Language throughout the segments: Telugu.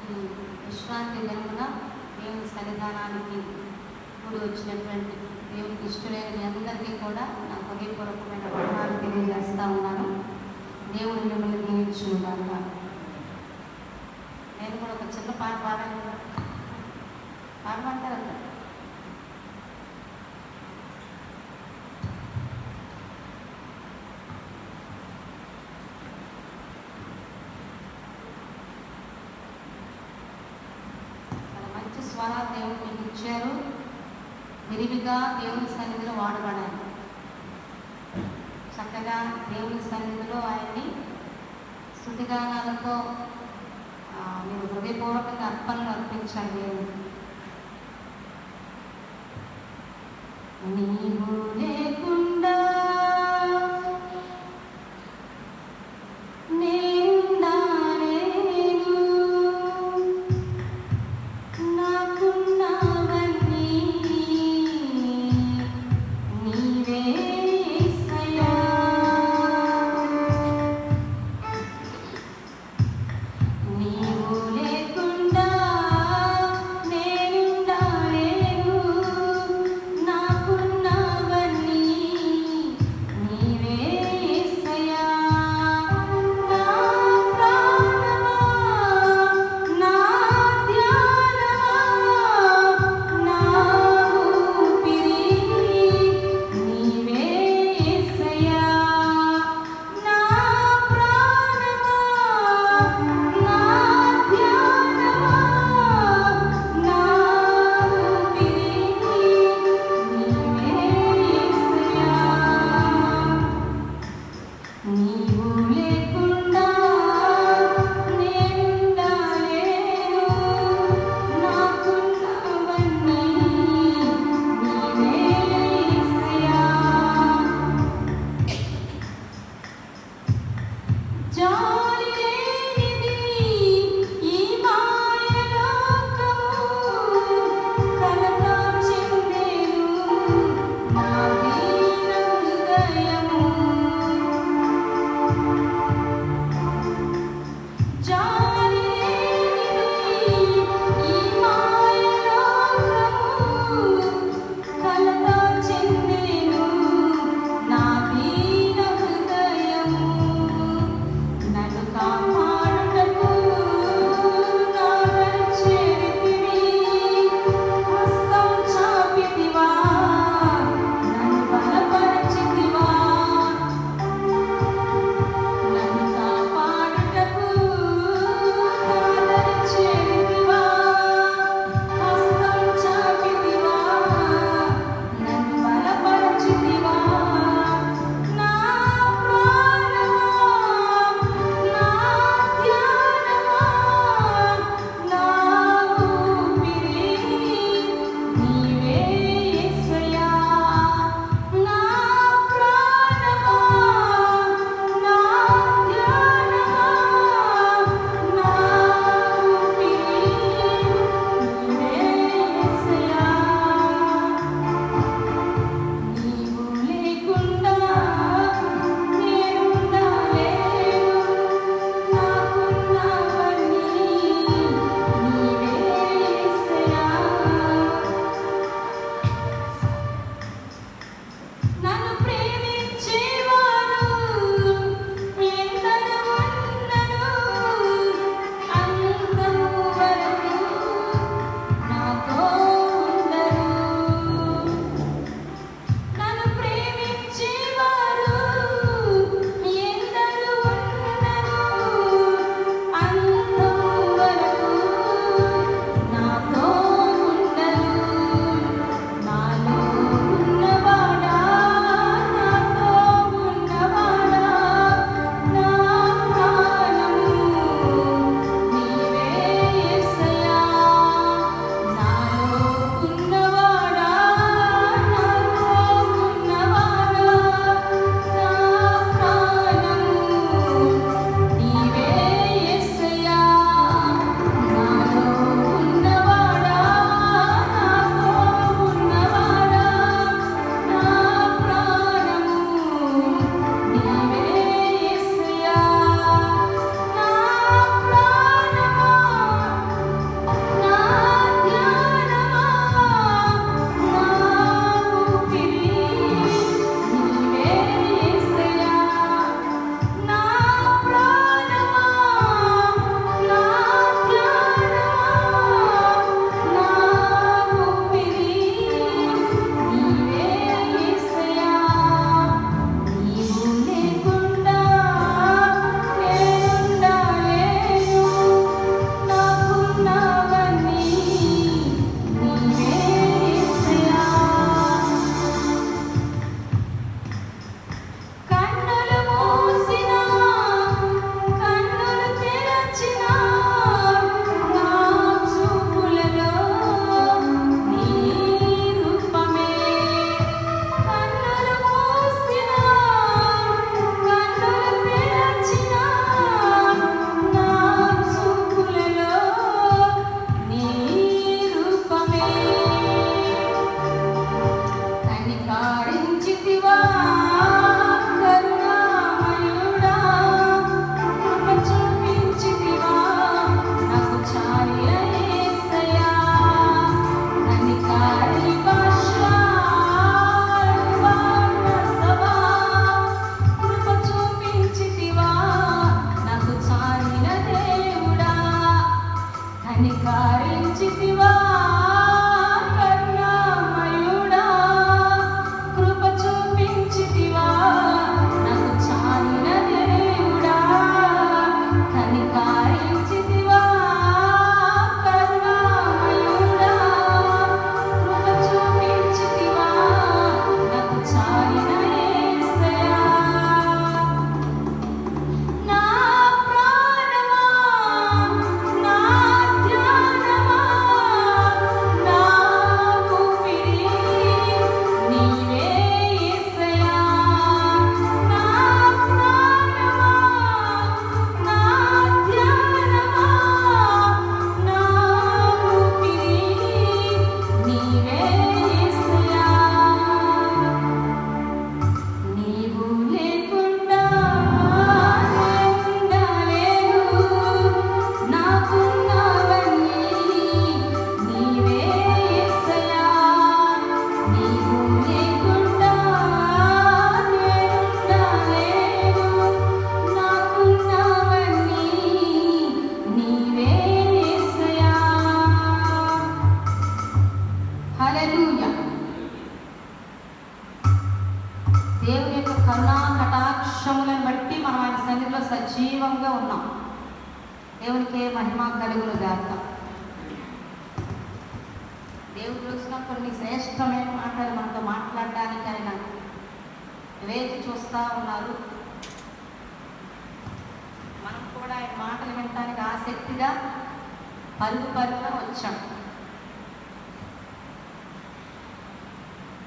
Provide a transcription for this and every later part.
ఈ విశ్రాంతి దినమున దేవుని సన్నిధానానికి కూడి వచ్చినటువంటి దేవునికి ఇష్టమైన మీ అందరికీ కూడా నా హృదయపూర్వకమైన వందనాలు తెలియజేస్తా ఉన్నాను. దేవుడు మిమ్మల్ని దీవించుగాక. నేను కూడా ఒక చిన్న పాట పాడమంటారంట. మంచి స్వరాలు దేవుడు మీకు ఇచ్చారు. విరివిగా దేవుని సన్నిధిలో వాడబడాలి. చక్కగా దేవుని సన్నిధిలో ఆయన్ని స్తుతిగానాలతో మీరు హృదయపూర్వకంగా అర్పణలు అర్పించాలి. నీవు లేకుండా నాకున్నవన్నీ దేవునికే మహిమ కలుగును గాక. దేవుడు చూసిన కొన్ని శ్రేష్టమైన మాటలు మనతో మాట్లాడడానికి ఆయన వేచి చూస్తూ ఉన్నారు. మనం కూడా ఆయన మాటలు వినడానికి ఆసక్తిగా పరుగున వచ్చాం.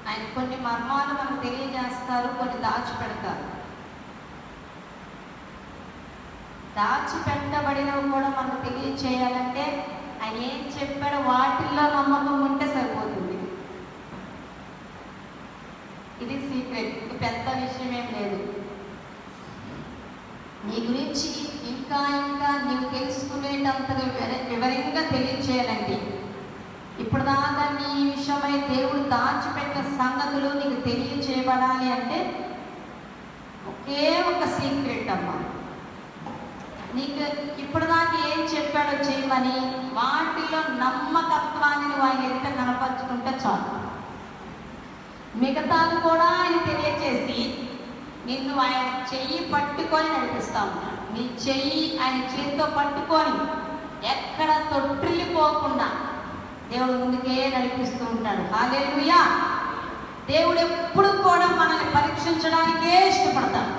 ఆయన కొన్ని మర్మాలు మనకు తెలియజేస్తారు, కొన్ని దాచిపెడతారు. దాచిపెట్టబడినవి కూడా మనకు తెలియచేయాలంటే ఆయన ఏం చెప్పాడో వాటిల్లో నమ్మకం ఉంటే సరిపోతుంది. ఇది సీక్రెట్, పెద్ద విషయం ఏం లేదు. నీ గురించి ఇంకా నీవు తెలుసుకునేటంతగా వివరంగా తెలియచేయాలంటే, ఇప్పుడు దాకా నీ విషయమై దేవుడు దాచిపెట్టిన సంగతులు నీకు తెలియచేయబడాలి అంటే ఒకే ఒక సీక్రెట్ అమ్మా. నీకు ఇప్పుడు దాకా ఏం చెప్పాడో చేయమని వాటిలో నమ్మకత్వాన్ని నువ్వు ఆయన ఎదుట కనపరుచుకుంటే చాలు. మిగతాలు కూడా ఆయన తెలియచేసి నిన్ను ఆయన చెయ్యి పట్టుకొని నడిపిస్తా ఉన్నాడు. నీ చెయ్యి ఆయన చేతితో పట్టుకొని ఎక్కడ తొట్టిల్లిపోకుండా దేవుడు ముందుకే నడిపిస్తూ ఉంటాడు. హల్లెలూయా. దేవుడు ఎప్పుడు కూడా మనల్ని పరీక్షించడానికే ఇష్టపడతాడు.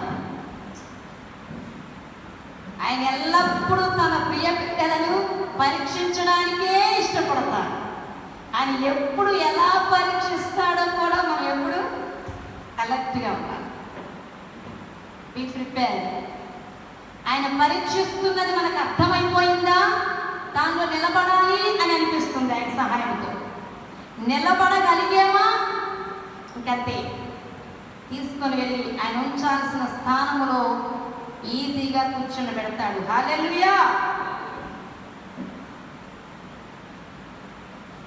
ఆయన ఎల్లప్పుడూ తన ప్రియ బిడ్డలను పరీక్షించడానికే ఇష్టపడతాడు. ఆయన ఎప్పుడు ఎలా పరీక్షిస్తాడో కూడా మనం ఎప్పుడు అలర్ట్గా ఉండాలి. Be prepare. ఆయన పరీక్షిస్తున్నది మనకు అర్థమైపోయిందా? దానిలో నిలబడాలి అని అనిపిస్తుంది. ఆయన సహాయంతో నిలబడగలిగేమా ఇంకంతే, తీసుకొని వెళ్ళి ఆయన ఉంచాల్సిన స్థానంలో ఈజీగా కూర్చొని పెడతాడు. హల్లెలూయా.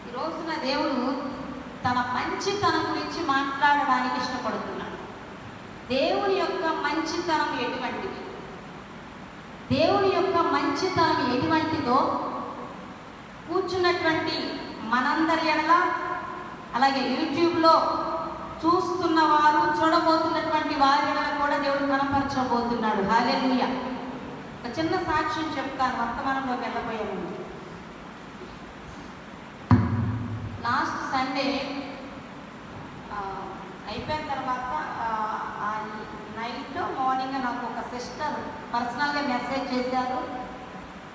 ఈ రోజున దేవుడు తన మంచితనం గురించి మాట్లాడడానికి ఇష్టపడుతున్నాడు. దేవుని యొక్క మంచితనం ఎటువంటిది, దేవుని యొక్క మంచితనం ఎటువంటిదో కూర్చున్నటువంటి మనందరి ఎడల, అలాగే యూట్యూబ్లో చూస్తున్న వారు, చూడబోతున్నటువంటి వారి కూడా దేవుడు కనపరచబోతున్నాడు. హల్లెలూయా. ఒక చిన్న సాక్ష్యం చెప్తాను, వర్తమానంలోకి వెళ్ళబోయే ముందు. లాస్ట్ సండే అయిపోయిన తర్వాత నైట్ మార్నింగ్ నాకు ఒక సిస్టర్ పర్సనల్గా మెసేజ్ చేశారు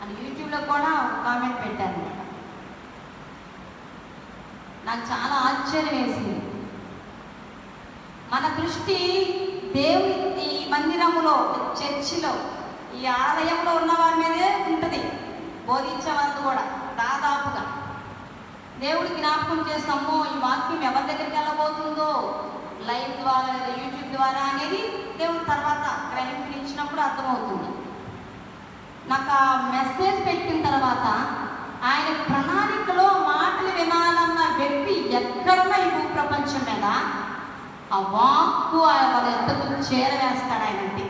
అని యూట్యూబ్లో కూడా కామెంట్ పెట్టారు అనమాట. నాకు చాలా ఆశ్చర్యం వేసింది. మన దృష్టి దేవుని ఈ మందిరములో, చర్చిలో, ఈ ఆలయంలో ఉన్న వారి మీదే ఉంటుంది. బోధించే వాళ్ళు కూడా దాదాపుగా దేవుడి జ్ఞాపకం చేస్తామో ఈ వాక్యం ఎవరి దగ్గరికి వెళ్ళబోతుందో లైవ్ ద్వారా లేదా యూట్యూబ్ ద్వారా అనేది దేవుడి తర్వాత గ్రహించినప్పుడు అర్థమవుతుంది. నాకు ఆ మెసేజ్ పెట్టిన తర్వాత ఆయన ప్రణాళికలో మాటలు వినాలన్న వ్యక్తి ఎక్కడున్నా ఈ ప్రపంచం మీద ఆ వాక్కు వాళ్ళ ఎంతకు చేరవేస్తాడు ఆయనంటే.